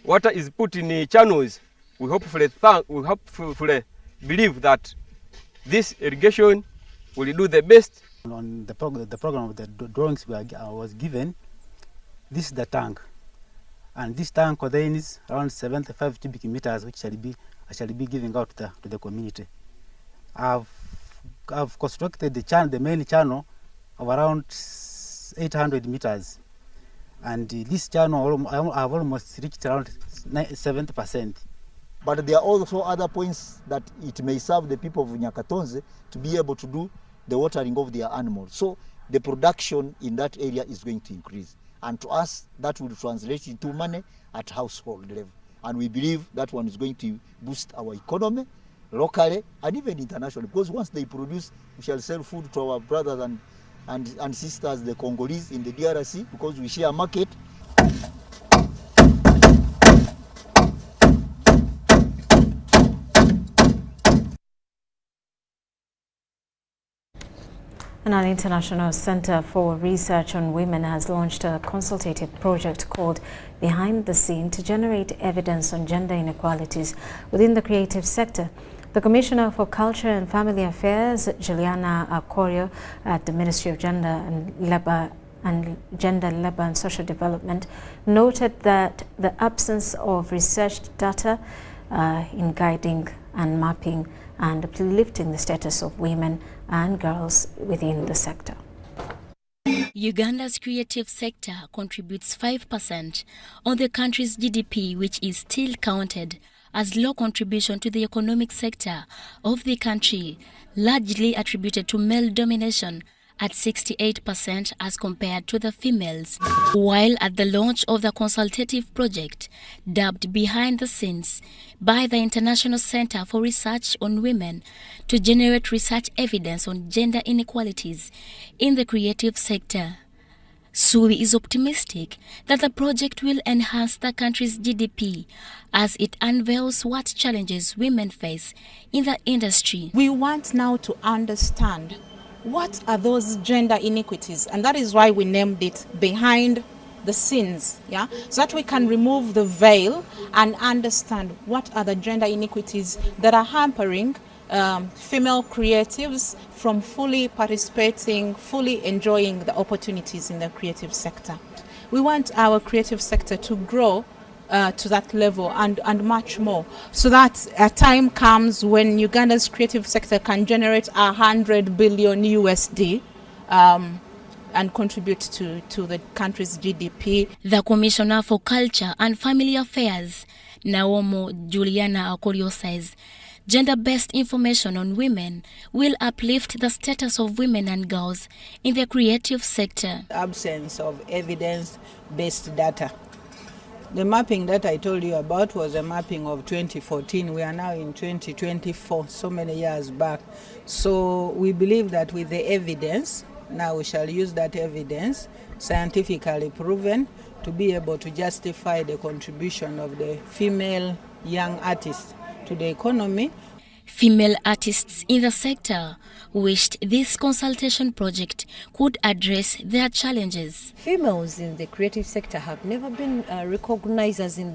Speaker 12: water is put in channels, we hopefully believe that this irrigation will do the best.
Speaker 13: On the program of the drawings I was given, this is the tank, and this tank contains around 75 cubic meters, which shall be giving out to the community. I've constructed the main channel of around 800 meters, and this channel I've almost reached around 70%.
Speaker 14: But there are also other points that it may serve the people of Nyakatonze to be able to do the watering of their animals. So the production in that area is going to increase. And to us, that will translate into money at household level. And we believe that one is going to boost our economy locally and even internationally. Because once they produce, we shall sell food to our brothers and sisters, the Congolese in the DRC, because we share a market.
Speaker 1: An International Center for Research on Women has launched a consultative project called Behind the Scene to generate evidence on gender inequalities within the creative sector. The Commissioner for Culture and Family Affairs, Juliana Akorio, at the Ministry of Gender, Labour and Social Development, noted that the absence of research data in guiding and mapping and uplifting the status of women and girls within the sector.
Speaker 16: Uganda's creative sector contributes 5% of the country's GDP, which is still counted as low contribution to the economic sector of the country, largely attributed to male domination at 68% as compared to the females. While at the launch of the consultative project, dubbed Behind the Scenes by the International Center for Research on Women to generate research evidence on gender inequalities in the creative sector, Sui is optimistic that the project will enhance the country's GDP as it unveils what challenges women face in the industry.
Speaker 17: We want now to understand what are those gender inequities, and that is why we named it Behind the Scenes, so that we can remove the veil and understand what are the gender inequities that are hampering female creatives from fully participating, fully enjoying the opportunities in the creative sector. We want our creative sector to grow to that level and much more, so that a time comes when Uganda's creative sector can generate 100 billion USD and contribute to the country's GDP.
Speaker 16: The Commissioner for Culture and Family Affairs, Naomo Juliana Akorio, says gender-based information on women will uplift the status of women and girls in the creative sector.
Speaker 3: Absence of evidence-based data. The mapping that I told you about was a mapping of 2014. We are now in 2024, so many years back. So we believe that with the evidence, now we shall use that evidence, scientifically proven, to be able to justify the contribution of the female young artists to the economy.
Speaker 16: Female artists in the sector wished this consultation project could address their challenges.
Speaker 4: Females in the creative sector have never been recognized as in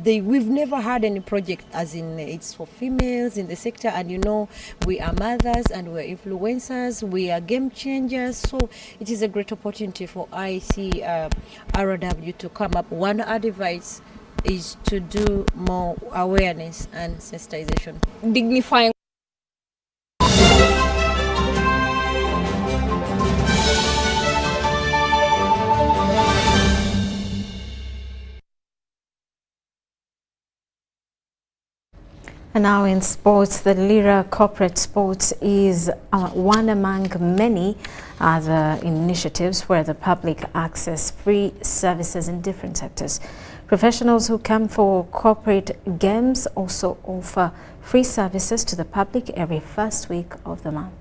Speaker 4: we've never had any project as in it's for females in the sector, and you know, we are mothers and we're influencers, we are game changers, so it is a great opportunity for ICRW to come up. One advice is to do more awareness and sensitization. Dignifying.
Speaker 1: And now in sports, the Lira Corporate Sports is one among many other initiatives where the public access free services in different sectors. Professionals who come for corporate games also offer free services to the public every first week of the month.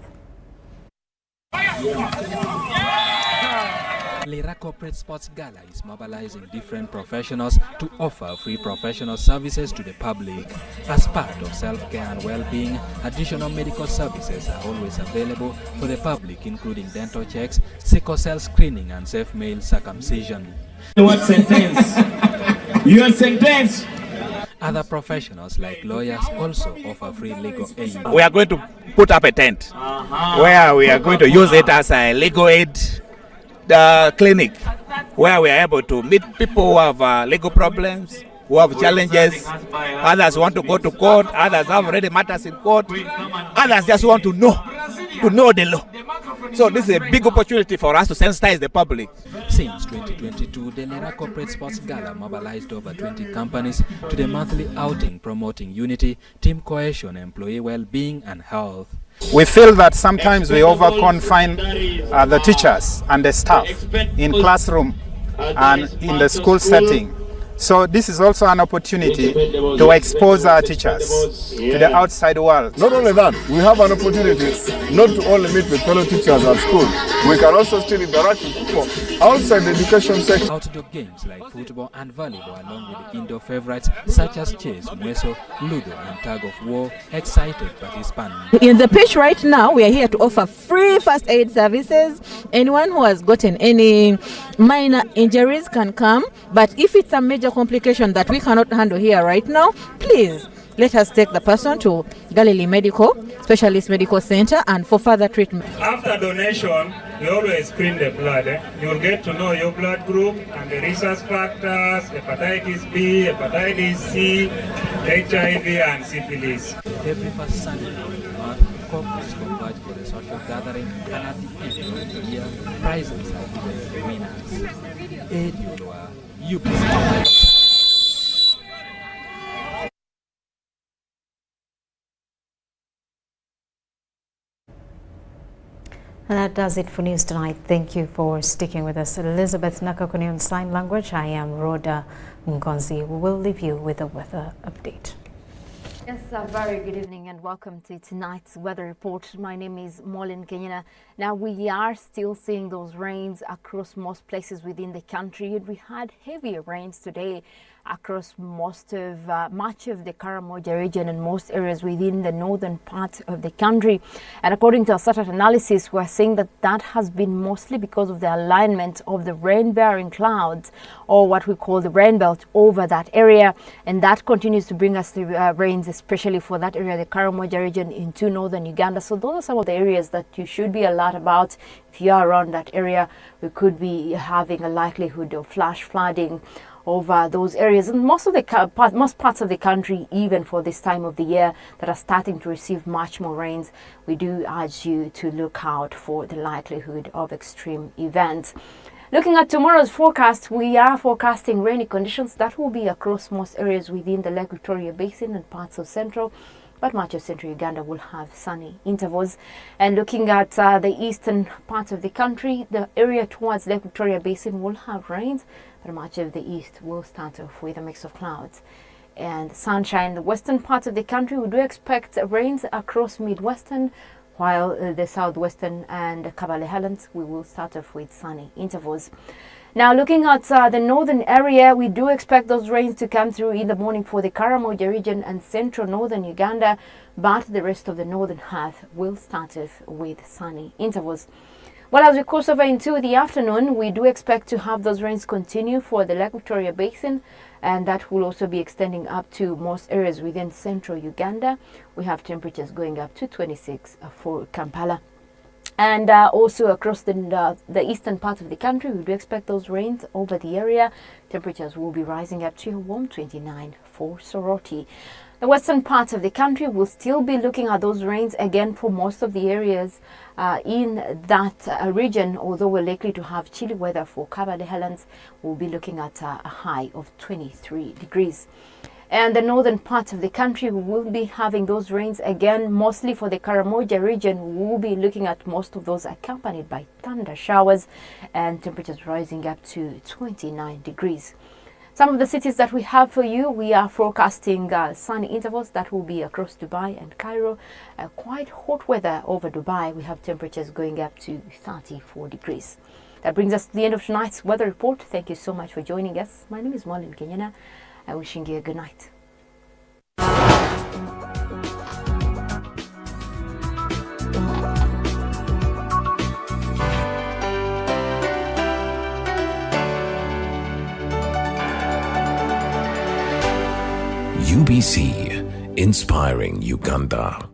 Speaker 9: Lira Corporate Sports Gala is mobilizing different professionals to offer free professional services to the public. As part of self-care and well-being, additional medical services are always available for the public, including dental checks, sickle cell screening, and safe male circumcision.
Speaker 22: What sentence? Your sentence.
Speaker 9: Other professionals like lawyers also offer free legal aid.
Speaker 15: We are going to put up a tent where we are going to use it as a legal aid clinic, where we are able to meet people who have legal problems, who have challenges. Others want to go to court, others have already matters in court, others just want to know the law. So this is a big opportunity for us to sensitize the public.
Speaker 9: Since 2022, the Lira Corporate Sports Gala mobilized over 20 companies to the monthly outing promoting unity, team cohesion, employee well-being and health.
Speaker 18: We feel that sometimes we over-confine the teachers and the staff in classroom and in the school setting. So this is also an opportunity to expose our teachers to the outside world.
Speaker 27: Not only that, we have an opportunity not to only meet with fellow teachers at school, we can also still interact with people outside the education sector.
Speaker 9: Outdoor games like football and volleyball, along with the indoor favorites such as chess, mueso, ludo, and tug of war, excited participants.
Speaker 3: In the pitch right now, we are here to offer free first aid services. Anyone who has gotten any minor injuries can come, but if it's a major complication that we cannot handle here right now, please let us take the person to Galilee Medical Specialist Medical Center and for further treatment.
Speaker 19: After donation, we always screen the blood. You'll get to know your blood group and the resource factors, hepatitis B, hepatitis C, HIV and syphilis.
Speaker 9: Every first Sunday of the month, corporates converge for the social gathering, and at the end of the year, prizes are given to the winners. Ediolwa, UPC.
Speaker 1: And that does it for news tonight. Thank you for sticking with us. Elizabeth Nakakuni on sign language. I am Rhoda Ngonzi. We will leave you with a weather update.
Speaker 20: Yes, a very good evening and welcome to tonight's weather report. My name is Molin Kenyana. Now, we are still seeing those rains across most places within the country, and we had heavier rains today across much of the Karamoja region and most areas within the northern part of the country. And according to our satellite analysis, we're seeing that has been mostly because of the alignment of the rain-bearing clouds, or what we call the rain belt, over that area, and that continues to bring us the rains, especially for that area, the Karamoja region into northern Uganda. So those are some of the areas that you should be alert about. If you are around that area, we could be having a likelihood of flash flooding over those areas, and most parts of the country, even for this time of the year, that are starting to receive much more rains. We do urge you to look out for the likelihood of extreme events. Looking at tomorrow's forecast, we are forecasting rainy conditions that will be across most areas within the Lake Victoria Basin and parts of central, but much of central Uganda will have sunny intervals. And looking at the eastern part of the country, the area towards Lake Victoria Basin will have rains, but much of the east will start off with a mix of clouds and sunshine. The western part of the country, we do expect rains across midwestern, while the southwestern and Kabale Highlands, we will start off with sunny intervals. Now, looking at the northern area, we do expect those rains to come through in the morning for the Karamoja region and central northern Uganda, but the rest of the northern half will start off with sunny intervals. Well, as we cross over into the afternoon, we do expect to have those rains continue for the Lake Victoria Basin, and that will also be extending up to most areas within central Uganda. We have temperatures going up to 26 for Kampala. And also across the eastern part of the country, we do expect those rains over the area. Temperatures will be rising up to a warm 29 for Soroti. The western part of the country will still be looking at those rains again for most of the areas in that region, although we're likely to have chilly weather for Kabale Highlands. We'll be looking at a high of 23 degrees. And the northern part of the country will be having those rains again, mostly for the Karamoja region. We'll be looking at most of those accompanied by thunder showers and temperatures rising up to 29 degrees. Some of the cities that we have for you, we are forecasting sunny intervals that will be across Dubai and Cairo. Quite hot weather over Dubai. We have temperatures going up to 34 degrees. That brings us to the end of tonight's weather report. Thank you so much for joining us. My name is Molin Kenyana. I'm wishing you a good night.
Speaker 2: UBC, inspiring Uganda.